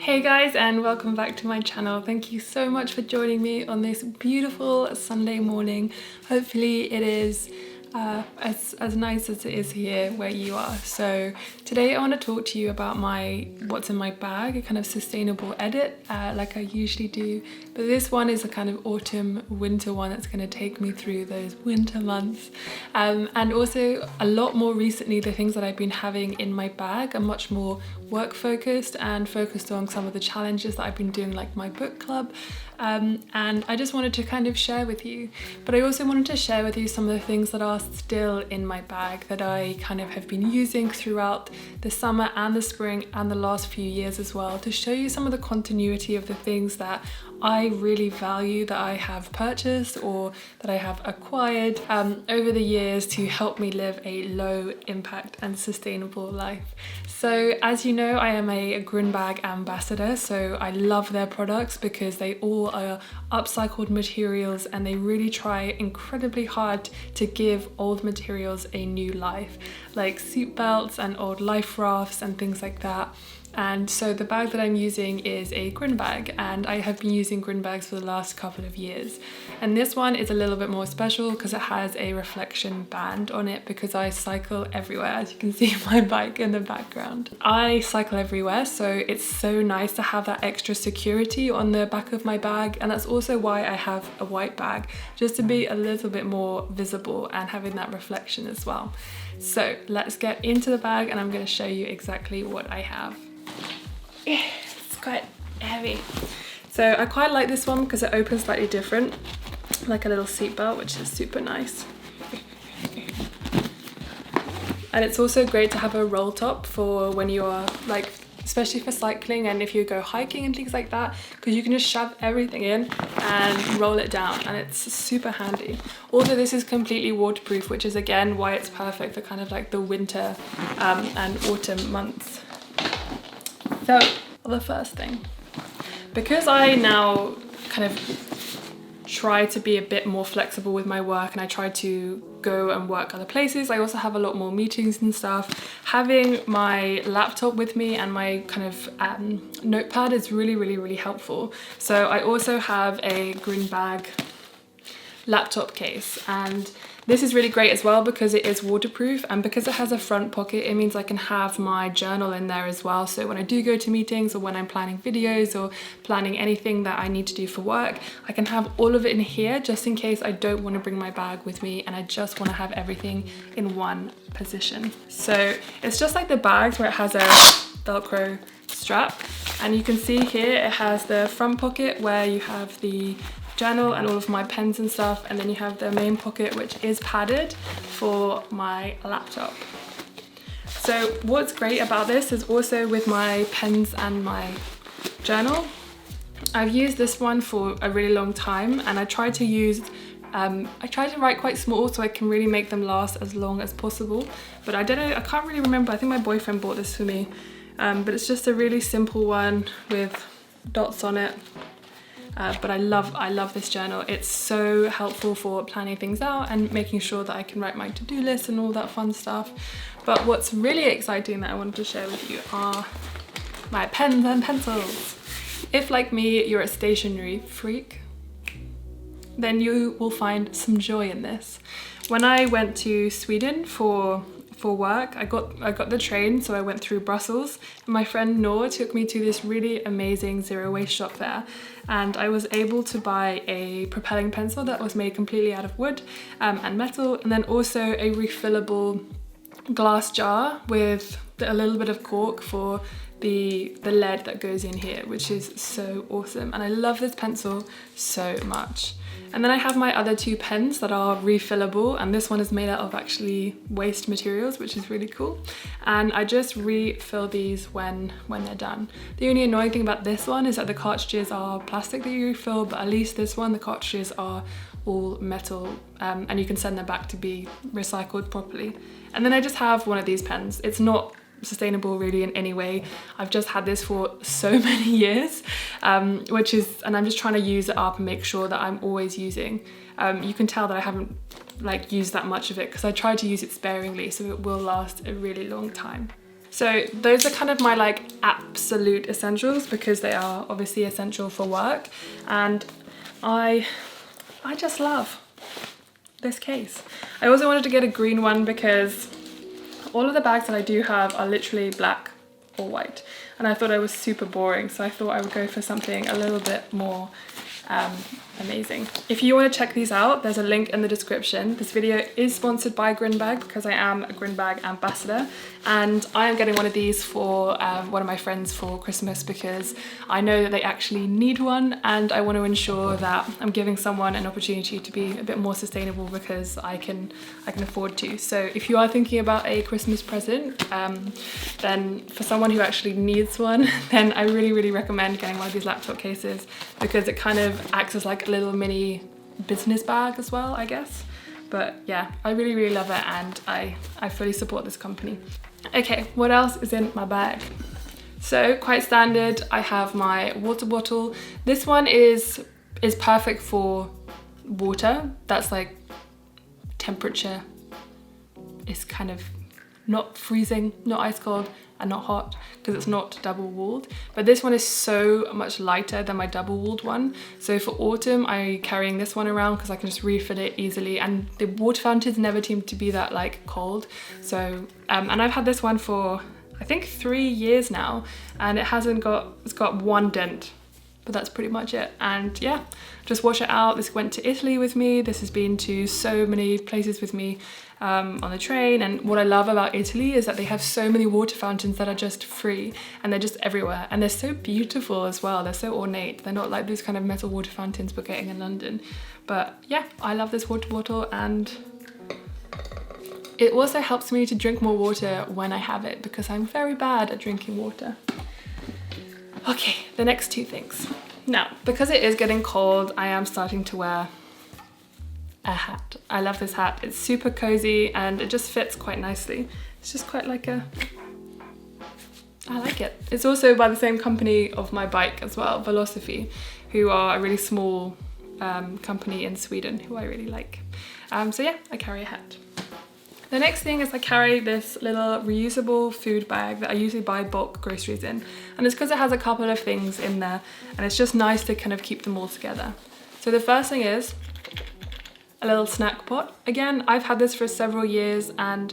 Hey guys, and welcome back to my channel. Thank you so much for joining me on this beautiful Sunday morning. Hopefully it is as nice as it is here where you are. So today I want to talk to you about what's in my bag, a kind of sustainable edit like I usually do, but this one is a kind of autumn winter one that's going to take me through those winter months, and also a lot more recently the things that I've been having in my bag are much more work focused and focused on some of the challenges that I've been doing, like my book club, and I just wanted to kind of share with you. But I also wanted to share with you some of the things that are still in my bag that I kind of have been using throughout the summer and the spring and the last few years as well, to show you some of the continuity of the things that I really value, that I have purchased or that I have acquired over the years to help me live a low impact and sustainable life. So as you know, I am a Grünbag ambassador, so I love their products because they all are upcycled materials and they really try incredibly hard to give old materials a new life, like seat belts and old life rafts and things like that. And so the bag that I'm using is a Grünbag, and I have been using Grünbags for the last couple of years. And this one is a little bit more special because it has a reflection band on it, because I cycle everywhere, as you can see my bike in the background. I cycle everywhere, so it's so nice to have that extra security on the back of my bag, and that's also why I have a white bag, just to be a little bit more visible and having that reflection as well. So let's get into the bag and I'm going to show you exactly what I have. It's quite heavy. So I quite like this one because it opens slightly different, like a little seat belt, which is super nice. And it's also great to have a roll top for when you are, like, especially for cycling and if you go hiking and things like that, because you can just shove everything in and roll it down, and it's super handy. Also, this is completely waterproof, which is again why it's perfect for kind of like the winter and autumn months. So the first thing, because I now kind of try to be a bit more flexible with my work and I try to go and work other places, I also have a lot more meetings and stuff. Having my laptop with me and my kind of notepad is really helpful. So I also have a Grünbag laptop case, and this is really great as well because it is waterproof, and because it has a front pocket, it means I can have my journal in there as well. So when I do go to meetings or when I'm planning videos or planning anything that I need to do for work, I can have all of it in here just in case I don't want to bring my bag with me and I just want to have everything in one position. So it's just like the bags where it has a Velcro strap, and you can see here it has the front pocket where you have the journal and all of my pens and stuff, and then you have the main pocket which is padded for my laptop. So what's great about this is also with my pens and my journal, I've used this one for a really long time, and I try to write quite small so I can really make them last as long as possible. But I don't know, I can't really remember, I think my boyfriend bought this for me, but it's just a really simple one with dots on it. But I love this journal. It's so helpful for planning things out and making sure that I can write my to-do list and all that fun stuff. But what's really exciting that I wanted to share with you are my pens and pencils. If, like me, you're a stationery freak, then you will find some joy in this. When I went to Sweden for work, I got the train, so I went through Brussels, and my friend Noor took me to this really amazing zero waste shop there, and I was able to buy a propelling pencil that was made completely out of wood and metal, and then also a refillable glass jar with a little bit of cork for the lead that goes in here, which is so awesome, and I love this pencil so much. And then I have my other two pens that are refillable, and this one is made out of actually waste materials, which is really cool. And I just refill these when they're done. The only annoying thing about this one is that the cartridges are plastic that you refill, but at least this one, the cartridges are all metal, and you can send them back to be recycled properly. And then I just have one of these pens. It's not sustainable really in any way. I've just had this for so many years, and I'm just trying to use it up and make sure that I'm always using. You can tell that I haven't used that much of it because I try to use it sparingly so it will last a really long time. So those are kind of my like absolute essentials, because they are obviously essential for work. And I just love this case. I also wanted to get a green one because all of the bags that I do have are literally black or white, and I thought I was super boring, so I thought I would go for something a little bit more amazing. If you want to check these out, there's a link in the description. This video is sponsored by Grinbag because I am a Grinbag ambassador, and I am getting one of these for one of my friends for Christmas because I know that they actually need one, and I want to ensure that I'm giving someone an opportunity to be a bit more sustainable because I can afford to. So if you are thinking about a Christmas present, then for someone who actually needs one, then I really recommend getting one of these laptop cases, because it kind of acts as like a little mini business bag as well, I guess. But yeah, I really love it, and I fully support this company. Okay, what else is in my bag? So quite standard, I have my water bottle. This one is perfect for water that's like temperature is kind of not freezing, not ice cold, and not hot, because it's not double walled. But this one is so much lighter than my double walled one. So for autumn, I'm carrying this one around because I can just refill it easily, and the water fountains never seem to be that like cold. So and I've had this one for I think 3 years now, and it's got one dent, but that's pretty much it. And yeah, just wash it out. This went to Italy with me. This has been to so many places with me on the train. And what I love about Italy is that they have so many water fountains that are just free, and they're just everywhere. And they're so beautiful as well. They're so ornate. They're not like these kind of metal water fountains we're getting in London. But yeah, I love this water bottle, and it also helps me to drink more water when I have it, because I'm very bad at drinking water. Okay, the next two things. Now, because it is getting cold, I am starting to wear a hat. I love this hat. It's super cozy and it just fits quite nicely. It's just quite like I like it. It's also by the same company of my bike as well, Velocity, who are a really small company in Sweden who I really like. So yeah, I carry a hat. The next thing is I carry this little reusable food bag that I usually buy bulk groceries in. And it's because it has a couple of things in there, and it's just nice to kind of keep them all together. So the first thing is a little snack pot. Again, I've had this for several years, and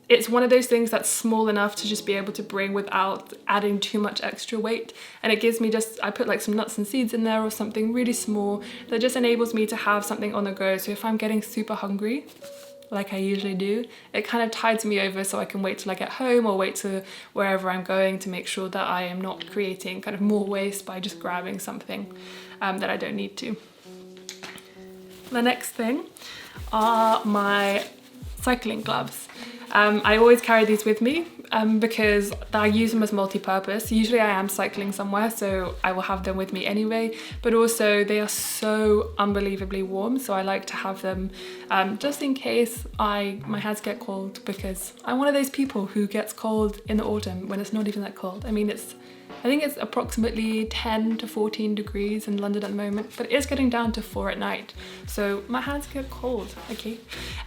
it's one of those things that's small enough to just be able to bring without adding too much extra weight. And it gives me I put like some nuts and seeds in there or something really small that just enables me to have something on the go. So if I'm getting super hungry, like I usually do, it kind of tides me over so I can wait till I get home or wait to wherever I'm going to make sure that I am not creating kind of more waste by just grabbing something that I don't need to. The next thing are my cycling gloves. I always carry these with me because I use them as multi-purpose. Usually I am cycling somewhere, so I will have them with me anyway, but also they are so unbelievably warm, so I like to have them just in case my hands get cold, because I'm one of those people who gets cold in the autumn when it's not even that cold. I mean, I think it's approximately 10 to 14 degrees in London at the moment, but it is getting down to 4 at night. So my hands get cold, okay?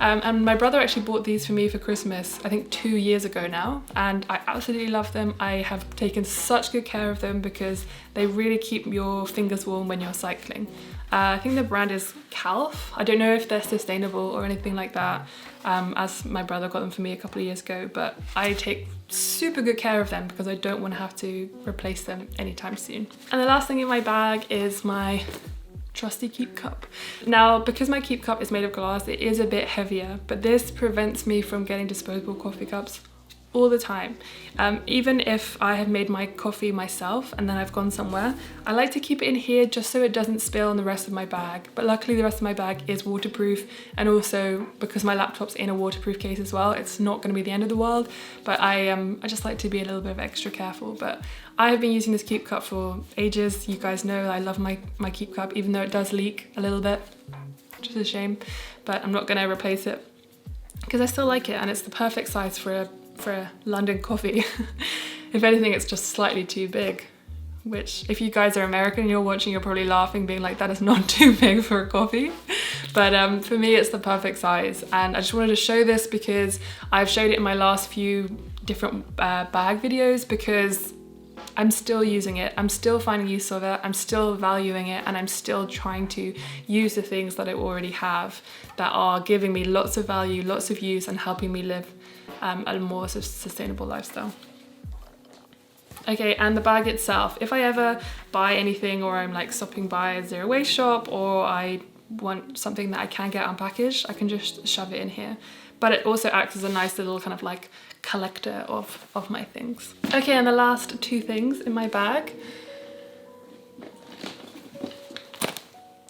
And my brother actually bought these for me for Christmas, I think 2 years ago now, and I absolutely love them. I have taken such good care of them because they really keep your fingers warm when you're cycling. I think the brand is Calf. I don't know if they're sustainable or anything like that, as my brother got them for me a couple of years ago, but I take super good care of them because I don't want to have to replace them anytime soon. And the last thing in my bag is my trusty keep cup. Now, because my keep cup is made of glass, it is a bit heavier, but this prevents me from getting disposable coffee cups all the time. Even if I have made my coffee myself and then I've gone somewhere, I like to keep it in here just so it doesn't spill on the rest of my bag. But luckily the rest of my bag is waterproof, and also because my laptop's in a waterproof case as well, it's not going to be the end of the world. But I just like to be a little bit extra careful. But I have been using this keep cup for ages. You guys know I love my keep cup, even though it does leak a little bit, which is a shame, but I'm not going to replace it because I still like it, and it's the perfect size for a London coffee. If anything, it's just slightly too big, which if you guys are American and you're watching, you're probably laughing, being like, that is not too big for a coffee. But for me, it's the perfect size, and I just wanted to show this because I've showed it in my last few different bag videos because I'm still using it, I'm still finding use of it, I'm still valuing it, and I'm still trying to use the things that I already have that are giving me lots of value, lots of use, and helping me live a more sustainable lifestyle. Okay, and the bag itself, if I ever buy anything or I'm like stopping by a zero waste shop or I want something that I can get unpackaged, I can just shove it in here. But it also acts as a nice little kind of like collector of my things. Okay, and the last two things in my bag.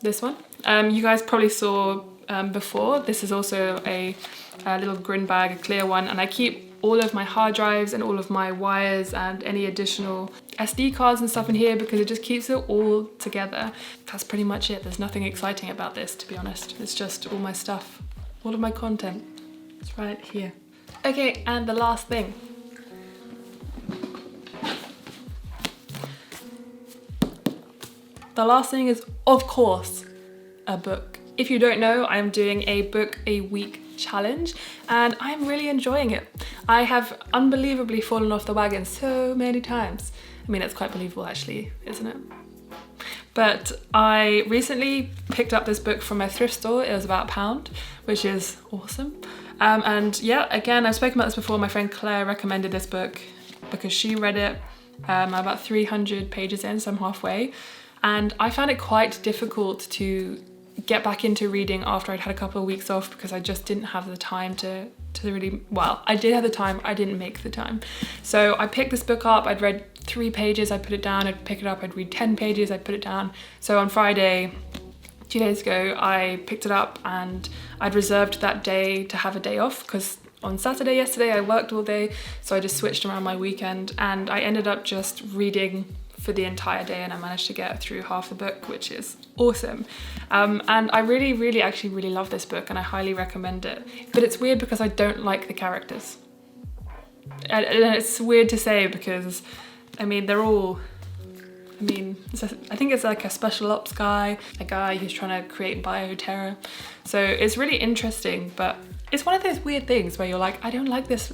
This one. You guys probably saw before. This is also a little grin bag, a clear one, and I keep all of my hard drives and all of my wires and any additional SD cards and stuff in here because it just keeps it all together. That's pretty much it. There's nothing exciting about this, to be honest. It's just all my stuff, all of my content. It's right here. Okay, and the last thing. The last thing is, of course, a book. If you don't know, I'm doing a book a week challenge and I'm really enjoying it. I have unbelievably fallen off the wagon so many times. I mean, it's quite believable actually, isn't it? But I recently picked up this book from my thrift store. It was about £1, which is awesome. And yeah, again, I've spoken about this before. My friend Claire recommended this book because she read it. I'm about 300 pages in, so I'm halfway. And I found it quite difficult to get back into reading after I'd had a couple of weeks off because I just didn't have the time to really, well, I did have the time, I didn't make the time. So I picked this book up, I'd read 3 pages, I'd put it down, I'd pick it up, I'd read 10 pages, I'd put it down. So on Friday, 2 days ago, I picked it up and I'd reserved that day to have a day off because on Saturday yesterday I worked all day, so I just switched around my weekend and I ended up just reading for the entire day and I managed to get through half the book, which is awesome. And I really actually really love this book and I highly recommend it. But it's weird because I don't like the characters. And it's weird to say because, I mean, they're all, I mean, I think it's like a special ops guy, a guy who's trying to create bioterror. So it's really interesting, but it's one of those weird things where you're like, I don't like this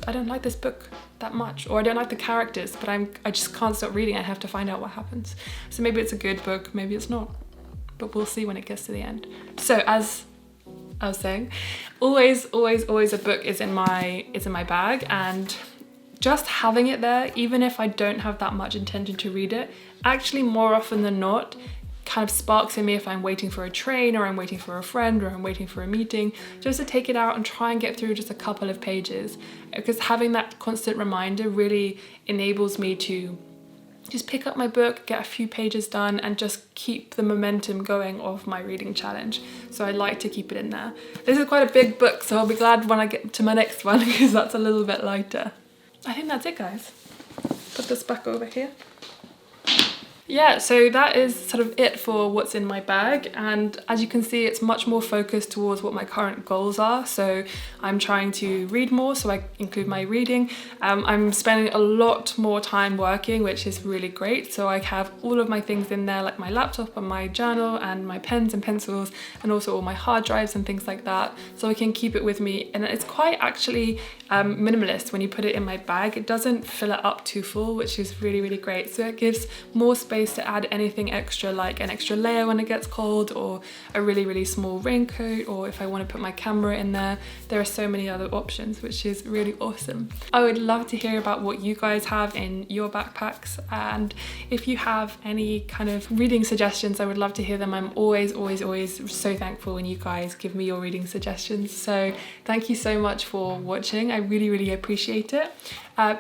book that much, or I don't like the characters, but I just can't stop reading. I have to find out what happens. So maybe it's a good book, maybe it's not, but we'll see when it gets to the end. So as I was saying, always a book is in my bag, and just having it there, even if I don't have that much intention to read it, actually more often than not kind of sparks in me if I'm waiting for a train or I'm waiting for a friend or I'm waiting for a meeting, just to take it out and try and get through just a couple of pages, because having that constant reminder really enables me to just pick up my book, get a few pages done, and just keep the momentum going of my reading challenge. So I like to keep it in there. This is quite a big book, so I'll be glad when I get to my next one because that's a little bit lighter. I think that's it, guys. Put this back over here. Yeah, so that is sort of it for what's in my bag, and as you can see, it's much more focused towards what my current goals are. So I'm trying to read more, so I include my reading. I'm spending a lot more time working, which is really great. So I have all of my things in there, like my laptop and my journal and my pens and pencils, and also all my hard drives and things like that, so I can keep it with me. And it's quite actually minimalist when you put it in my bag. It doesn't fill it up too full, which is really great. So it gives more space to add anything extra, like an extra layer when it gets cold, or a really small raincoat, or if I want to put my camera in there. There are so many other options, which is really awesome. I would love to hear about what you guys have in your backpacks, and if you have any kind of reading suggestions, I would love to hear them. I'm always so thankful when you guys give me your reading suggestions. So thank you so much for watching. I really appreciate it.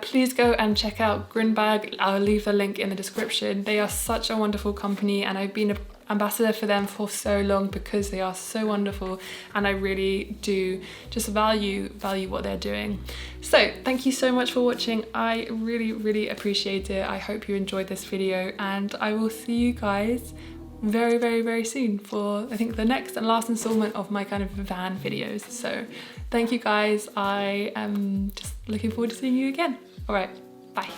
Please go and check out Grinbag. I'll leave the link in the description. They are such a wonderful company, and I've been an ambassador for them for so long because they are so wonderful, and I really do just value what they're doing. So thank you so much for watching. I really appreciate it. I hope you enjoyed this video, and I will see you guys very soon for, I think, the next and last installment of my kind of van videos. So thank you guys. I am just looking forward to seeing you again. All right, bye.